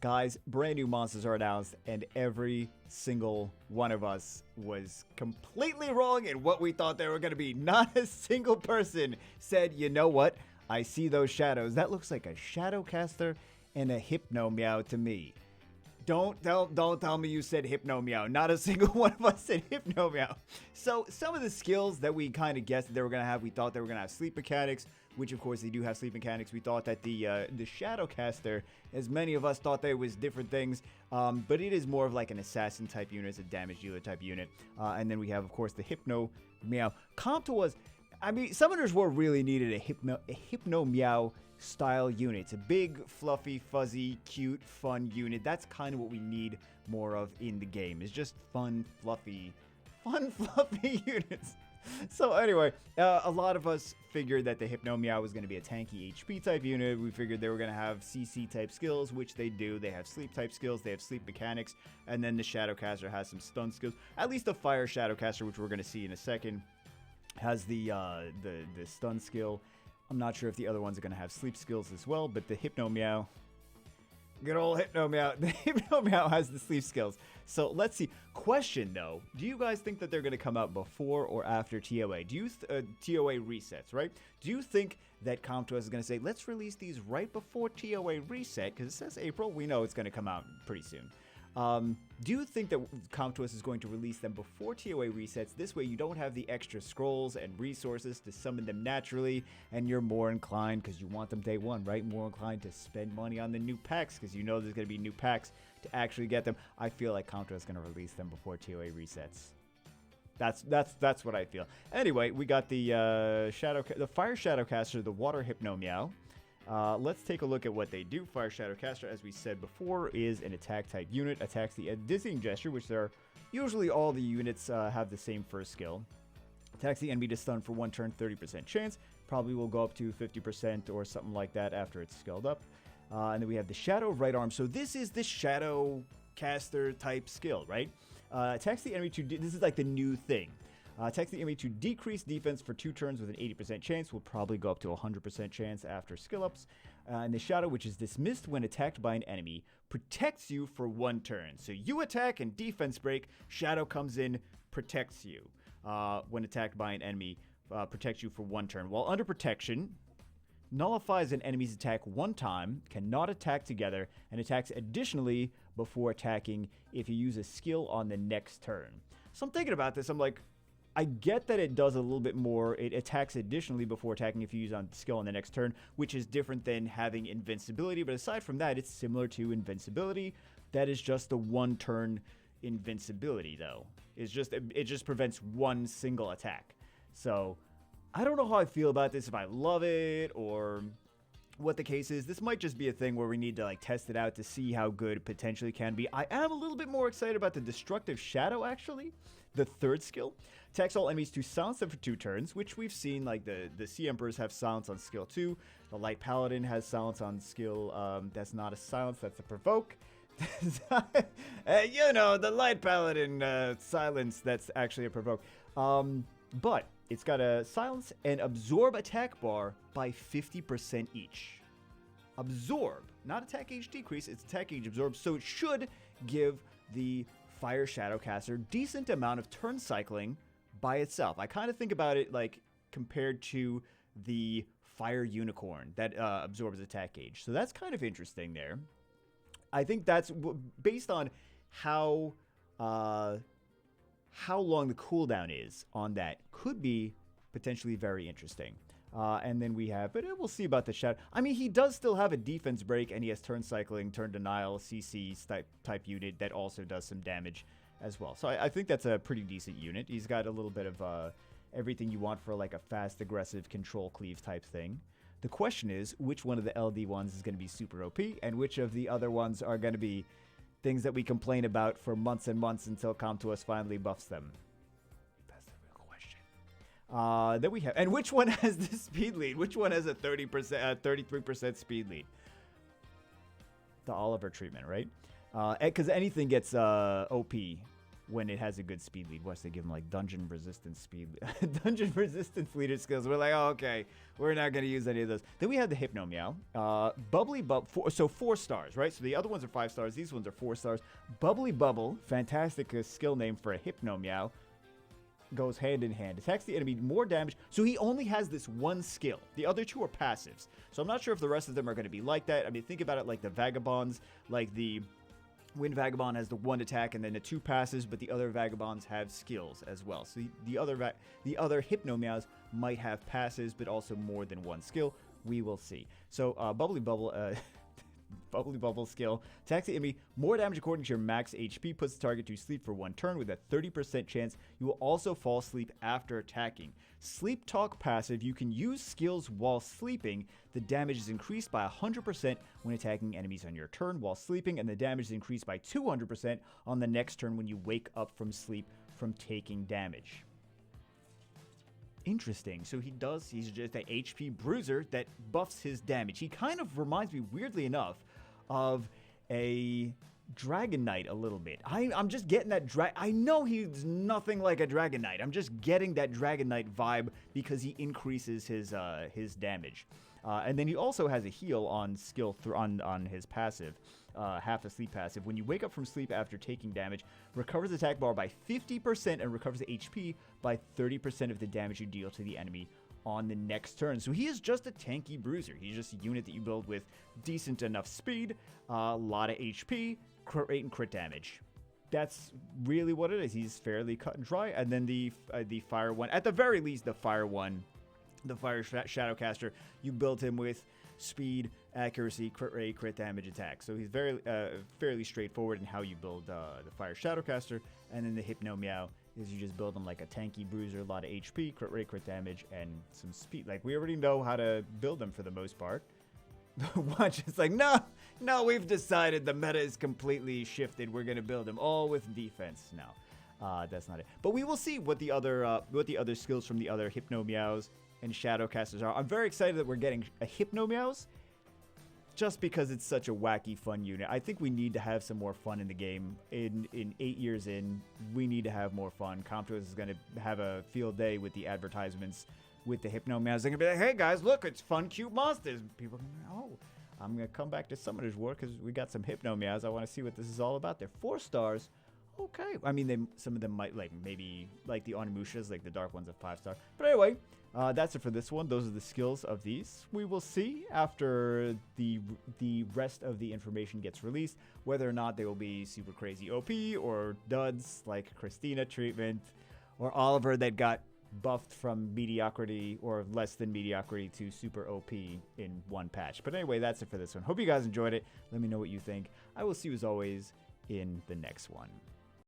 Guys, brand new monsters are announced, and every single one of us was completely wrong in what we thought they were going to be. Not a single person said, you know what? I see those shadows. That looks like a Shadowcaster and a Hypnomeow to me. Don't tell me you said Hypnomeow. Not a single one of us said Hypnomeow. So some of the skills that we kind of guessed they were going to have, we thought they were going to have sleep mechanics, which of course they do have sleep mechanics. We thought that the Shadowcaster, as many of us thought they was different things, but it is more of like an assassin type unit, it's a damage dealer type unit. And then we have, of course, the Hypnomeow. Compta was, I mean, Summoners War really needed a Hypnomeow style unit. It's a big, fluffy, fuzzy, cute, fun unit. That's kind of what we need more of in the game. It's just fun, fluffy units. So anyway, a lot of us figured that the Hypnomeow was going to be a tanky HP type unit. We figured they were going to have CC type skills, which they do. They have sleep type skills. They have sleep mechanics. And then the Shadowcaster has some stun skills. At least the Fire Shadowcaster, which we're going to see in a second, has the stun skill. I'm not sure if the other ones are going to have sleep skills as well, but the Hypnomeow, good old Hypnomeow, the Hypnomeow has the sleep skills. So let's see. Question though, do you guys think that they're going to come out before or after TOA? Do you TOA resets, right? Do you think that Compta is going to say, let's release these right before TOA reset? Because it says April. We know it's going to come out pretty soon. Do you think that Compta is going to release them before TOA resets? This way you don't have the extra scrolls and resources to summon them naturally, and you're more inclined, because you want them day one, right? More inclined to spend money on the new packs, because you know there's going to be new packs to actually get them. I feel like Compta is going to release them before TOA resets. That's what I feel. Anyway, we got the Fire Shadowcaster, the Water Hypnomeow. Let's take a look at what they do. Fire Shadowcaster, as we said before, is an attack type unit. Attacks the Dizzying Gesture, which are usually all the units have the same first skill. Attacks the enemy to stun for 1 turn, 30% chance. Probably will go up to 50% or something like that after it's skilled up. And then we have the Shadow Right Arm. So this is the Shadowcaster type skill, right? Attacks the enemy to... This is like the new thing. Attacks the enemy to decrease defense for 2 turns with an 80% chance. Will probably go up to 100% chance after skill ups. And the Shadow, which is dismissed when attacked by an enemy, protects you for 1 turn. So you attack and defense break. Shadow comes in, protects you. When attacked by an enemy, protects you for 1 turn. While under protection, nullifies an enemy's attack 1 time, cannot attack together, and attacks additionally before attacking if you use a skill on the next turn. So I'm thinking about this. I'm like, I get that it does a little bit more. It attacks additionally before attacking if you use on skill on the next turn, which is different than having invincibility. But aside from that, it's similar to invincibility. That is just a 1-turn invincibility, though. It just prevents 1 single attack. So I don't know how I feel about this, if I love it or what the case is. This might just be a thing where we need to like test it out to see how good it potentially can be. I am a little bit more excited about the Destructive Shadow, actually. The 3rd skill. Attacks all enemies to silence them for 2 turns, which we've seen, like the Sea Emperors have silence on skill 2. The Light Paladin has silence on skill, that's not a silence, that's a provoke. You know, the Light Paladin silence, that's actually a provoke. But it's got a silence and absorb attack bar by 50% each. Absorb, not attack gauge decrease, it's attack gauge absorb, so it should give the Fire Shadowcaster decent amount of turn cycling by itself. I kind of think about it like compared to the Fire Unicorn that absorbs attack gauge. So that's kind of interesting there. I think that's based on how long the cooldown is on that could be potentially very interesting. And then we have, but we'll see about the Shadow. I mean, he does still have a defense break, and he has turn cycling, turn denial, CC type unit that also does some damage as well. So I think that's a pretty decent unit. He's got a little bit of everything you want for like a fast, aggressive, control cleave type thing. The question is, which one of the LD ones is going to be super OP, and which of the other ones are going to be things that we complain about for months and months until Compta finally buffs them? That's the real question. Then we have, and which one has the speed lead? Which one has a 33% speed lead? The Oliver treatment, right? Because anything gets OP when it has a good speed lead. What's they give them like dungeon resistance speed, dungeon resistance leader skills. We're like, oh, okay, we're not gonna use any of those. Then we have the Hypnomeow, Bubbly Bubble. So 4 stars, right? So the other ones are 5 stars. These ones are 4 stars. Bubbly Bubble, fantastic skill name for a Hypnomeow. Goes hand in hand. Attacks the enemy more damage. So he only has this one skill. The other 2 are passives. So I'm not sure if the rest of them are going to be like that. I mean, think about it like the Vagabonds. Like the Wind Vagabond has the 1 attack and then the 2 passives, but the other Vagabonds have skills as well. So the other Hypnomeows might have passives, but also more than 1 skill. We will see. So Bubbly Bubble... Bubbly Bubble skill. Attacks the enemy more damage according to your max HP. Puts the target to sleep for 1 turn with a 30% chance. You will also fall asleep after attacking. Sleep Talk passive. You can use skills while sleeping. The damage is increased by 100% when attacking enemies on your turn while sleeping, and the damage is increased by 200% on the next turn when you wake up from sleep from taking damage. Interesting. So he's just an HP bruiser that buffs his damage. He kind of reminds me, weirdly enough, of a Dragon Knight a little bit. I'm just getting that I know he's nothing like a Dragon Knight. I'm just getting that Dragon Knight vibe because he increases his damage. And then he also has a heal on skill on his passive, half asleep passive. When you wake up from sleep after taking damage, recovers attack bar by 50% and recovers HP by 30% of the damage you deal to the enemy on the next turn. So he is just a tanky bruiser. He's just a unit that you build with decent enough speed, a lot of HP, crit rate, and crit damage. That's really what it is. He's fairly cut and dry. And then the fire one, at the very least, the fire one. The Fire Shadowcaster, you build him with speed, accuracy, crit rate, crit damage, attack. So he's very fairly straightforward in how you build the Fire Shadowcaster. And then the Hypnomeow is you just build him like a tanky bruiser, a lot of HP, crit rate, crit damage, and some speed. Like, we already know how to build them for the most part. Watch, it's like, no, we've decided the meta is completely shifted. We're going to build them all with defense. No, that's not it. But we will see what the other skills from the other Hypnomeows and Shadowcasters are. I'm very excited that we're getting a Hypnomeows just because it's such a wacky, fun unit. I think we need to have some more fun in the game. In 8 years in, we need to have more fun. Comptos is going to have a field day with the advertisements with the Hypnomeows. They're going to be like, hey guys, look, it's fun, cute monsters. People are going to be like, oh, I'm going to come back to Summoner's War because we got some Hypnomeows. I want to see what this is all about. They're 4 stars. Okay. I mean, some of them might, like, maybe, like the Onimushas, like the dark ones, are 5 star. But anyway, that's it for this one. Those are the skills of these. We will see after the rest of the information gets released whether or not they will be super crazy OP or duds like Christina treatment or Oliver that got buffed from mediocrity or less than mediocrity to super OP in one patch. But anyway, that's it for this one. Hope you guys enjoyed it. Let me know what you think. I will see you as always in the next one.